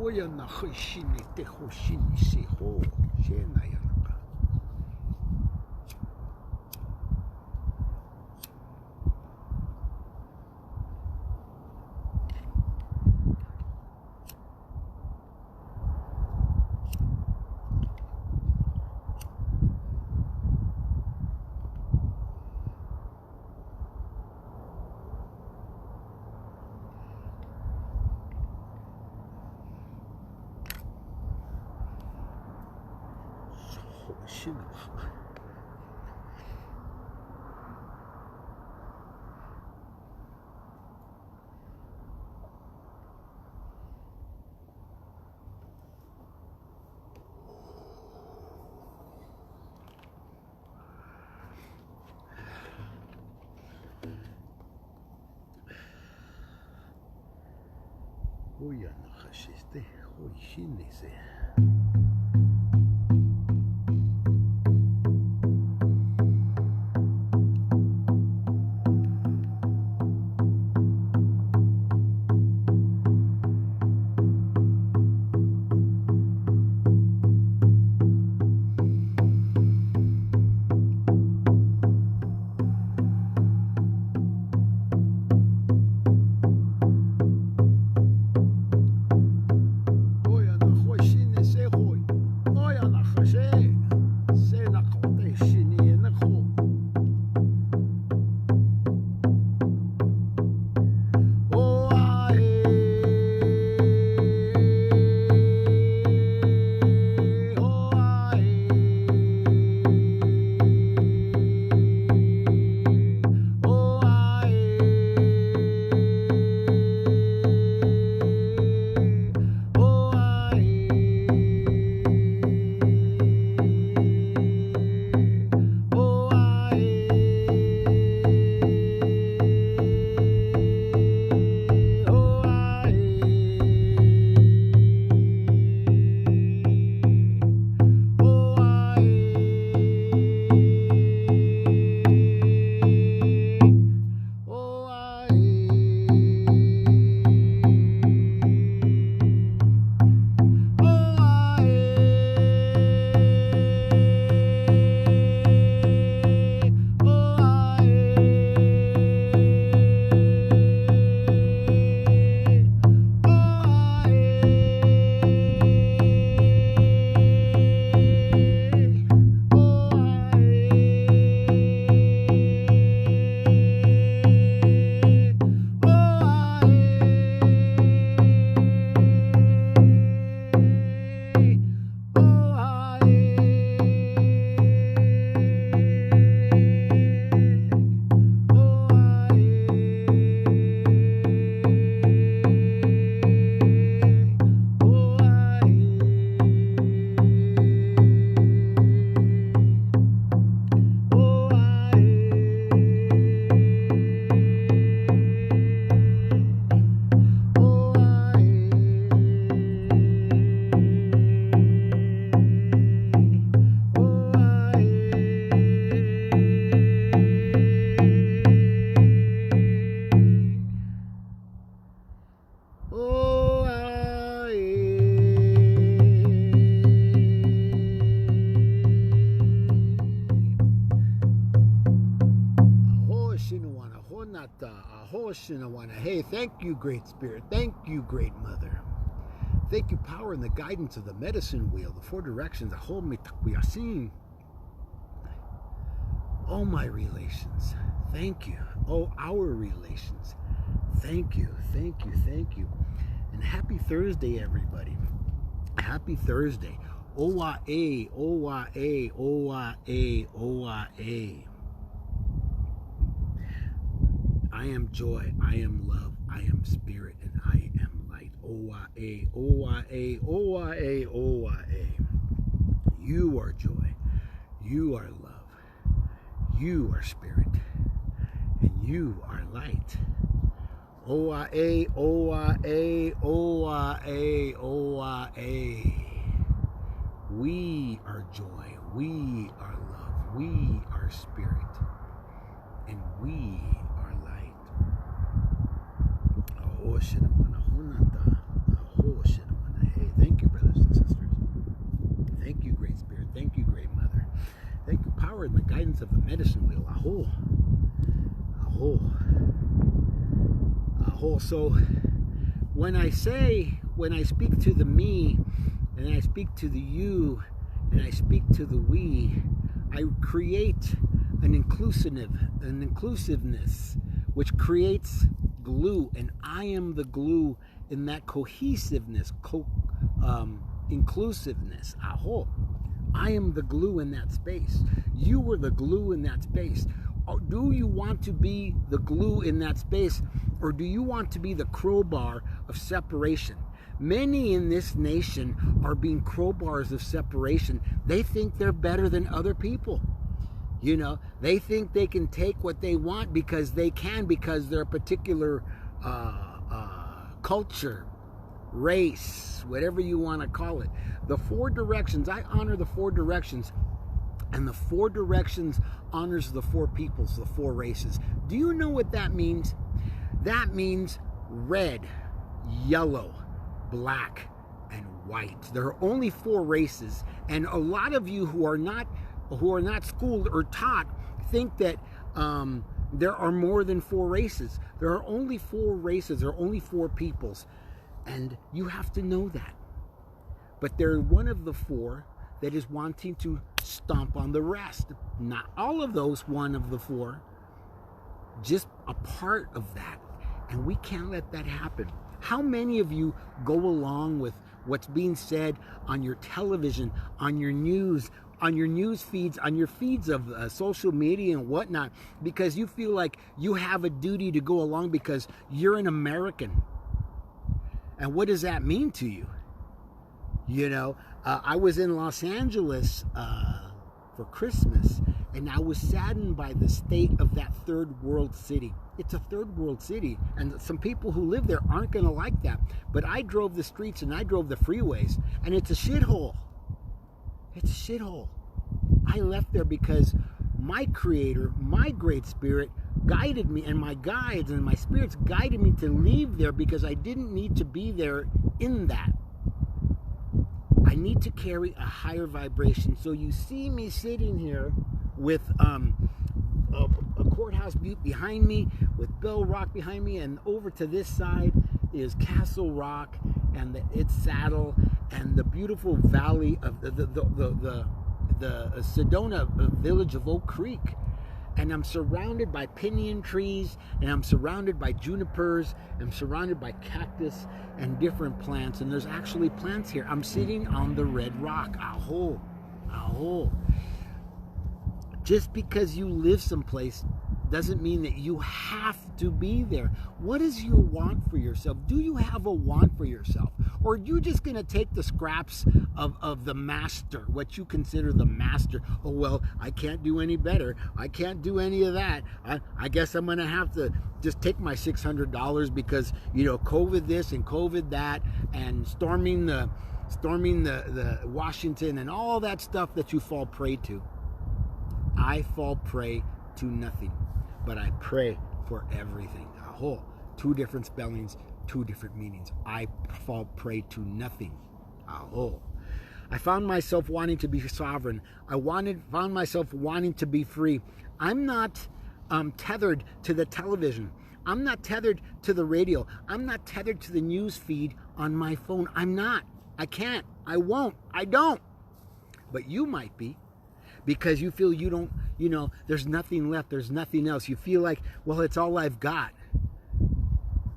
Oya na hoshini te hoshini se ho. Shena yanaka. Oya na hashiste hoshini se. Hey, thank you, Great Spirit. Thank you, Great Mother. Thank you, power and the guidance of the medicine wheel, the four directions, all my relations. Thank you. Oh, our relations. Thank you, thank you, thank you. And happy Thursday, everybody. Happy Thursday. O-Y-A, O-Y-A, O-Y-A, O-Y-A. I am joy, I am love, I am spirit, and I am light. O-Y-A, O-Y-A, O-Y-A, O-Y-A. You are joy, you are love, you are spirit, and you are light. O-Y-A, O-Y-A, O-Y-A, O-Y-A. We are joy, we are love, we are spirit, and we are light. Aho shinawana honata, aho shinawana he. So when I speak to the me, and I speak to the you, and I speak to the we, I create an inclusiveness, which creates glue, and I am the glue in that cohesiveness, inclusiveness. I am the glue in that space. You were the glue in that space. Do you want to be the glue in that space, or do you want to be the crowbar of separation? Many in this nation are being crowbars of separation. They think they're better than other people. You know, they think they can take what they want because they can, because they're a particular culture, race, whatever you want to call it. The four directions, I honor the four directions. And the four directions honors the four peoples, the four races. Do you know what that means? That means red, yellow, black, and white. There are only four races, and a lot of you who are not schooled or taught think that there are more than four races. There are only four races. There are only four peoples, and you have to know that. But they're one of the four that is wanting to stomp on the rest. Not all of those, one of the four, just a part of that. And we can't let that happen. How many of you go along with what's being said on your television, on your news feeds, on your feeds of social media and whatnot, because you feel like you have a duty to go along because you're an American? And what does that mean to you? You know, I was in Los Angeles for Christmas, and I was saddened by the state of that third world city. It's a third world city, and some people who live there aren't going to like that. But I drove the streets and I drove the freeways, and it's a shithole. It's a shithole. I left there because my Creator, my Great Spirit, guided me, and my guides and my spirits guided me to leave there because I didn't need to be there in that. I need to carry a higher vibration. So you see me sitting here with a Courthouse Butte behind me, with Bell Rock behind me, and over to this side is Castle Rock and its saddle and the beautiful valley of the Sedona village of Oak Creek. And I'm surrounded by pinyon trees, and I'm surrounded by junipers, I'm surrounded by cactus and different plants, and there's actually plants here. I'm sitting on the red rock. Aho, aho. Just because you live someplace doesn't mean that you have to be there. What is your want for yourself? Do you have a want for yourself? Or are you just going to take the scraps of the master, what you consider the master? Oh, well, I can't do any better. I can't do any of that. I guess I'm going to have to just take my $600 because, you know, COVID this and COVID that, and storming the Washington and all that stuff that you fall prey to. I fall prey to nothing, but I pray for everything. Aho. Two different spellings, two different meanings. I fall prey to nothing. Aho. I found myself wanting to be sovereign. Found myself wanting to be free. I'm not tethered to the television. I'm not tethered to the radio. I'm not tethered to the news feed on my phone. I'm not. I can't. I won't. I don't. But you might be. Because you feel you don't, you know, there's nothing left, there's nothing else. You feel like, well, it's all I've got.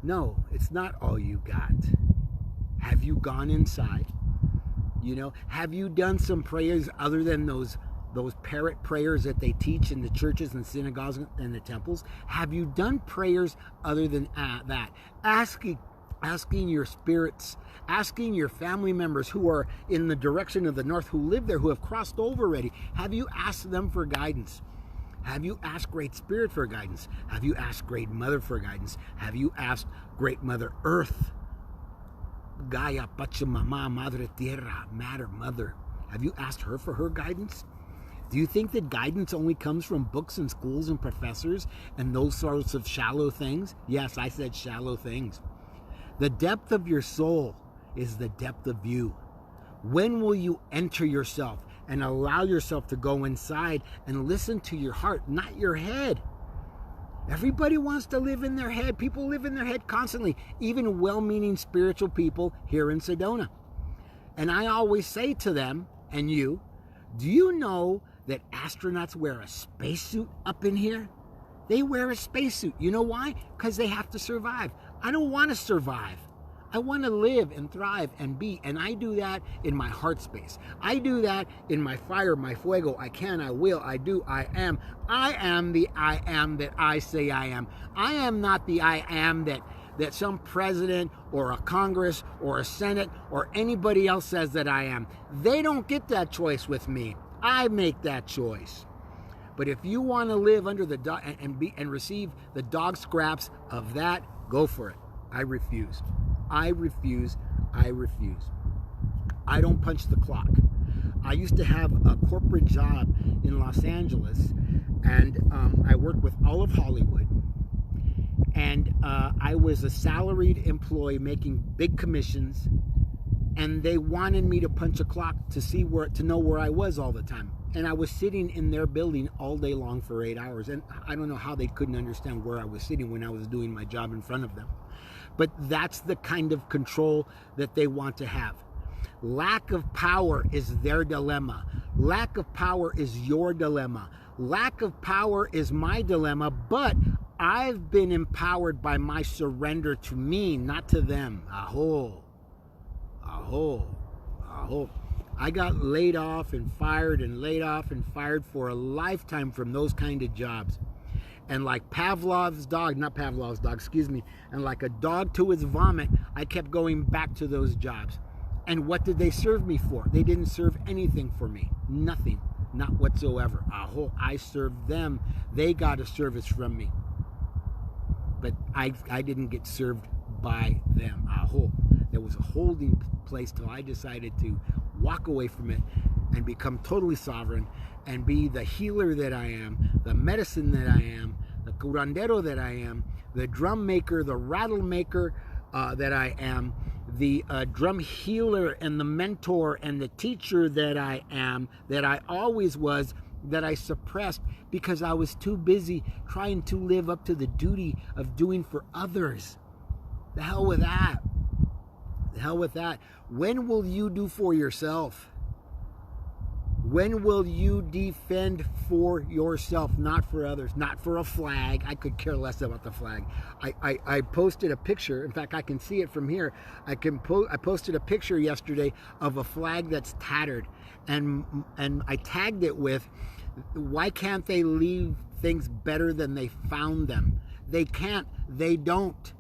No, it's not all you got. Have you gone inside? You know, have you done some prayers other than those parrot prayers that they teach in the churches and synagogues and the temples? Have you done prayers other than that? Asking your spirits, asking your family members who are in the direction of the north, who live there, who have crossed over already. Have you asked them for guidance? Have you asked Great Spirit for guidance? Have you asked Great Mother for guidance? Have you asked Great Mother Earth? Gaia, Pachamama, Madre Tierra, Matter, Mother. Have you asked her for her guidance? Do you think that guidance only comes from books and schools and professors and those sorts of shallow things? Yes, I said shallow things. The depth of your soul is the depth of you. When will you enter yourself and allow yourself to go inside and listen to your heart, not your head? Everybody wants to live in their head. People live in their head constantly, even well-meaning spiritual people here in Sedona. And I always say to them, and you, do you know that astronauts wear a spacesuit up in here? They wear a spacesuit. You know why? Because they have to survive. I don't want to survive. I want to live and thrive and be, and I do that in my heart space. I do that in my fire, my fuego. I can, I will, I do, I am. I am the I am that I say I am. I am not the I am that some president or a Congress or a Senate or anybody else says that I am. They don't get that choice with me. I make that choice. But if you want to live under the and receive the dog scraps of that, go for it. I refuse. I refuse. I refuse. I don't punch the clock. I used to have a corporate job in Los Angeles, and I worked with all of Hollywood. And I was a salaried employee making big commissions, and they wanted me to punch a clock to know where I was all the time. And I was sitting in their building all day long for 8 hours, and I don't know how they couldn't understand where I was sitting when I was doing my job in front of them. But that's the kind of control that they want to have. Lack of power is their dilemma. Lack of power is your dilemma. Lack of power is my dilemma, but I've been empowered by my surrender to me, not to them. Aho. Aho. Aho. I got laid off and fired and laid off and fired for a lifetime from those kind of jobs. And like Pavlov's dog, not Pavlov's dog, excuse me, and like a dog to its vomit, I kept going back to those jobs. And what did they serve me for? They didn't serve anything for me. Nothing. Not whatsoever. I served them. They got a service from me. But I didn't get served by them. There was a holding place till I decided to walk away from it and become totally sovereign and be the healer that I am, the medicine that I am, the curandero that I am, the drum maker, the rattle maker that I am, the drum healer and the mentor and the teacher that I am, that I always was, that I suppressed because I was too busy trying to live up to the duty of doing for others. The hell with that. The hell with that. When will you do for yourself? When will you defend for yourself, not for others, not for a flag? I could care less about the flag. I posted a picture. In fact, I can see it from here. I posted a picture yesterday of a flag that's tattered, and I tagged it with, why can't they leave things better than they found them? They can't. They don't.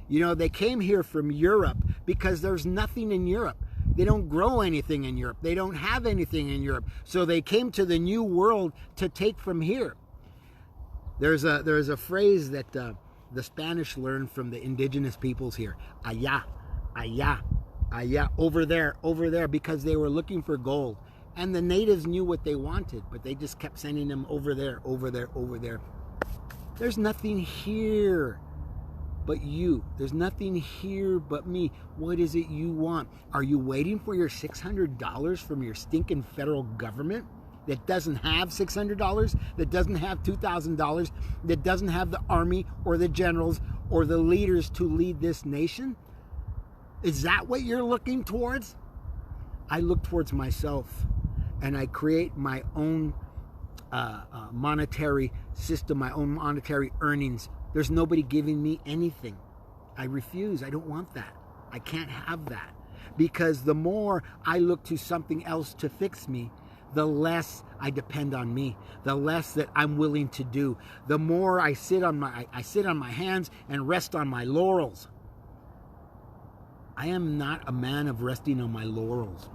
You know, they came here from Europe because there's nothing in Europe. They don't grow anything in Europe. They don't have anything in Europe. So they came to the new world to take from here. There's a phrase that the Spanish learned from the indigenous peoples here. Allá, allá, allá, over there, because they were looking for gold. And the natives knew what they wanted, but they just kept sending them over there, over there, over there. There's nothing here but you. There's nothing here but me. What is it you want? Are you waiting for your $600 from your stinking federal government that doesn't have $600, that doesn't have $2,000, that doesn't have the army or the generals or the leaders to lead this nation? Is that what you're looking towards? I look towards myself, and I create my own monetary system, my own monetary earnings. There's nobody giving me anything. I refuse. I don't want that. I can't have that. Because the more I look to something else to fix me, the less I depend on me, the less that I'm willing to do. The more I sit on my hands and rest on my laurels. I am not a man of resting on my laurels.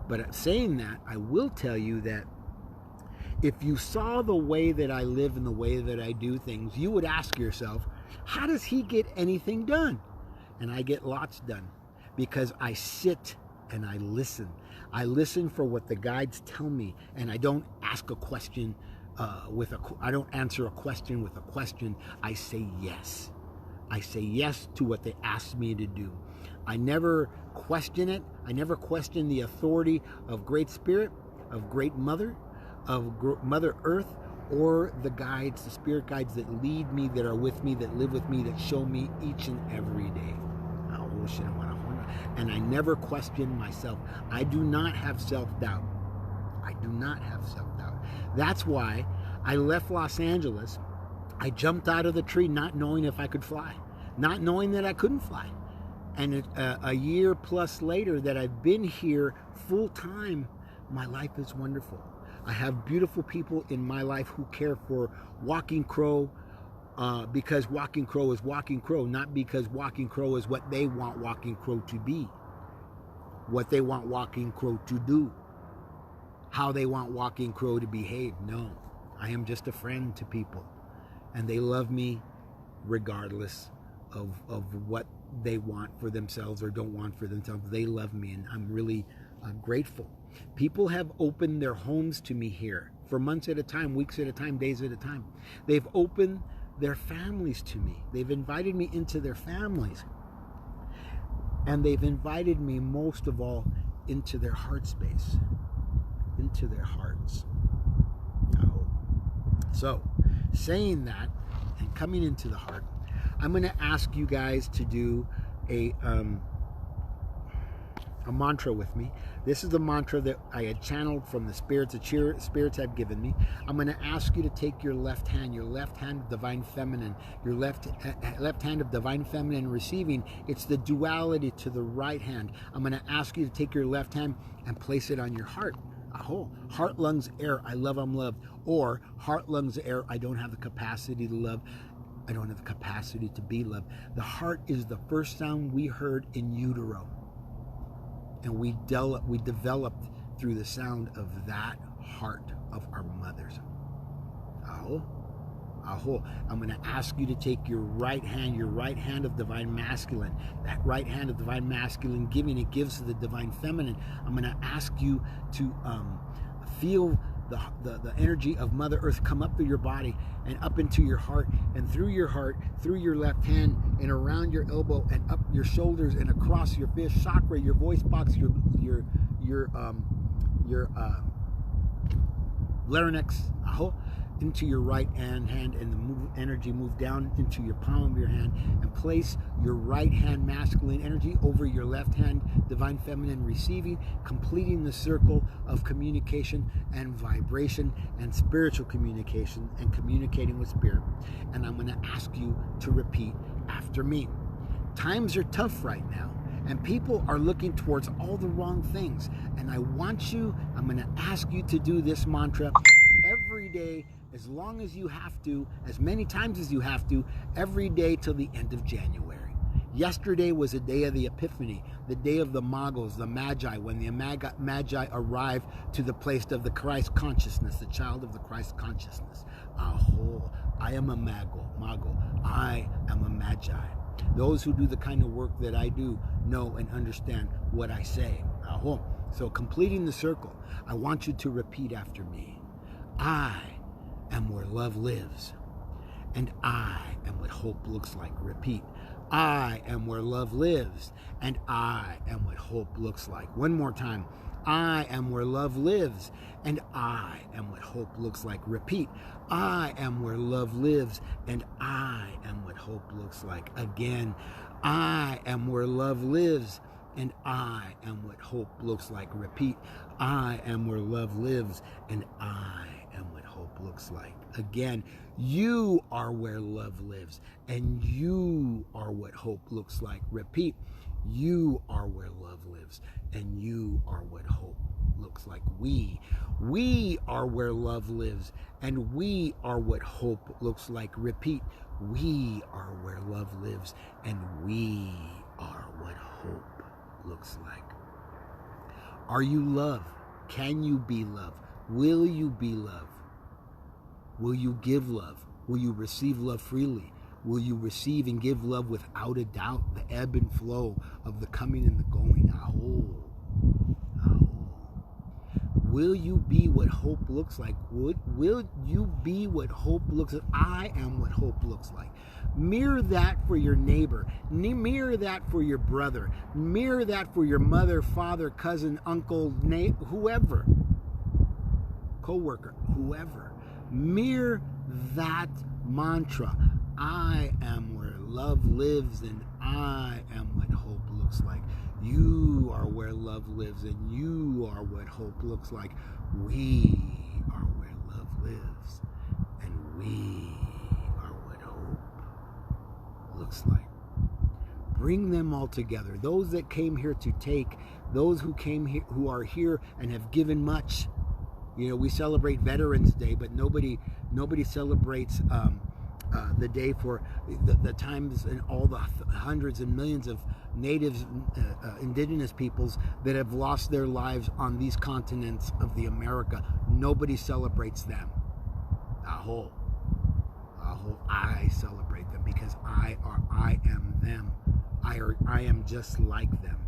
But saying that, I will tell you that if you saw the way that I live and the way that I do things, you would ask yourself, how does he get anything done? And I get lots done because I sit and I listen. I listen for what the guides tell me, and I don't ask a question I don't answer a question with a question. I say yes. I say yes to what they ask me to do. I never question it. I never question the authority of Great Spirit, of Great Mother, of Mother Earth, or the guides, the spirit guides that lead me, that are with me, that live with me, that show me each and every day. And I never question myself. I do not have self-doubt. I do not have self-doubt. That's why I left Los Angeles. I jumped out of the tree not knowing if I could fly, not knowing that I couldn't fly. And a year plus later that I've been here full time, my life is wonderful. I have beautiful people in my life who care for Walking Crow, because Walking Crow is Walking Crow, not because Walking Crow is what they want Walking Crow to be, what they want Walking Crow to do, how they want Walking Crow to behave. No, I am just a friend to people, and they love me regardless of what they want for themselves or don't want for themselves. They love me, and I'm really grateful. People have opened their homes to me here for months at a time, weeks at a time, days at a time. They've opened their families to me. They've invited me into their families. And they've invited me most of all into their heart space, into their hearts. Oh. So, saying that and coming into the heart, I'm going to ask you guys to do a mantra with me. This is the mantra that I had channeled from the spirits, the spirits had given me. I'm going to ask you to take your left hand of divine feminine, your left hand of divine feminine receiving. It's the duality to the right hand. I'm going to ask you to take your left hand and place it on your heart. Aho. Heart, lungs, air, I love, I'm loved. Or heart, lungs, air, I don't have the capacity to love. I don't have the capacity to be loved. The heart is the first sound we heard in utero. And we developed through the sound of that heart of our mothers. Aho. Aho. I'm going to ask you to take your right hand of divine masculine. That right hand of divine masculine giving, it gives to the divine feminine. I'm going to ask you to feel the energy of Mother Earth come up through your body and up into your heart, and through your heart, through your left hand, and around your elbow, and up your shoulders, and across your fifth chakra, your voice box, your larynx, aho, into your right hand, and the energy move down into your palm of your hand, and place your right hand masculine energy over your left hand divine feminine receiving, completing the circle of communication and vibration and spiritual communication and communicating with spirit. And I'm going to ask you to repeat after me. Times are tough right now, and people are looking towards all the wrong things, and I'm going to ask you to do this mantra every day, as long as you have to, as many times as you have to, every day till the end of January. Yesterday was a day of the Epiphany, the day of the Magos, the Magi, when the Magi arrived to the place of the Christ consciousness, the child of the Christ consciousness. Aho, I am a mago, I am a Magi. Those who do the kind of work that I do know and understand what I say. Aho. So completing the circle, I want you to repeat after me. I am where love lives, and I am what hope looks like. Repeat. I am where love lives, and I am what hope looks like. One more time. I am where love lives, and I am what hope looks like. Repeat. I am where love lives, and I am what hope looks like. Again. I am where love lives, and I am what hope looks like. Repeat. I am where love lives, and I am what hope looks like. Again, you are where love lives, and you are what hope looks like. Repeat. You are where love lives, and you are what hope looks like. We are where love lives, and we are what hope looks like. Repeat. We are where love lives, and we are what hope looks like. Are you love? Can you be love? Will you be love? Will you give love? Will you receive love freely? Will you receive and give love without a doubt? The ebb and flow of the coming and the going. Aho. Aho. Will you be what hope looks like? Will you be what hope looks like? I am what hope looks like. Mirror that for your neighbor. Mirror that for your brother. Mirror that for your mother, father, cousin, uncle, whoever. Co-worker, whoever. Mere that mantra, I am where love lives and I am what hope looks like. You are where love lives and you are what hope looks like. We are where love lives and we are what hope looks like. Bring them all together. Those that came here to take, those who came here, who are here and have given much. You know, we celebrate Veterans Day, but nobody celebrates the day for the times and all the hundreds and millions of natives, indigenous peoples that have lost their lives on these continents of the America. Nobody celebrates them. Aho. I celebrate them because I am them. I am just like them.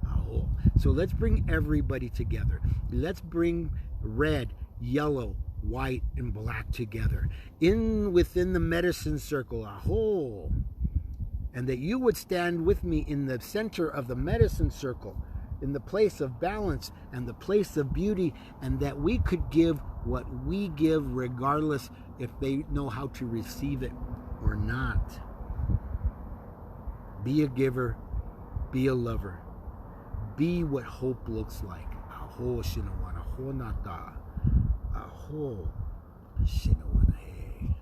Aho. So let's bring everybody together. Let's bring red, yellow, white, and black together within the medicine circle. Aho. And that you would stand with me in the center of the medicine circle, in the place of balance and the place of beauty, and that we could give what we give regardless if they know how to receive it or not. Be a giver, be a lover, be what hope looks like. Aho shinawana, aho nata, aho shinawana he.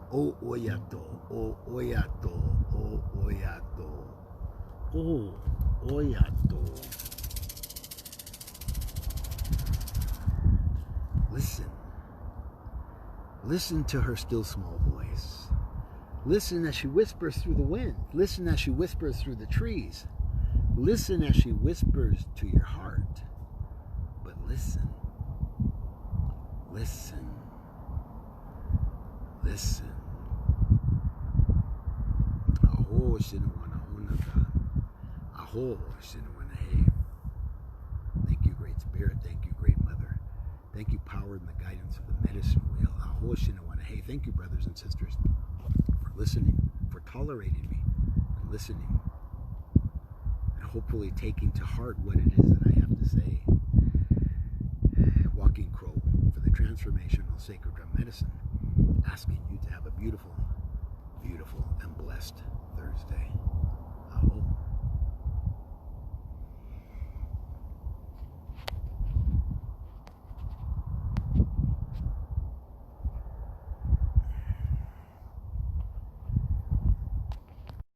O oyato, o oyato, o oyato, o oyato. Listen. Listen to her still small voice. Listen as she whispers through the wind. Listen as she whispers through the trees. Listen as she whispers to your heart. But listen. Listen. Listen. Aho shinawana honaka. Aho shinawana hey. Thank you, Great Spirit. Thank you, Great Mother. Thank you, power and the guidance of the medicine wheel. Aho shinawana hey. Thank you, brothers and sisters, for listening, for tolerating me and listening, and hopefully taking to heart what it is that I have to say. Walking Crow for the Transformational Sacred Drum Medicine, asking you to have a beautiful, beautiful, and blessed Thursday. Aho.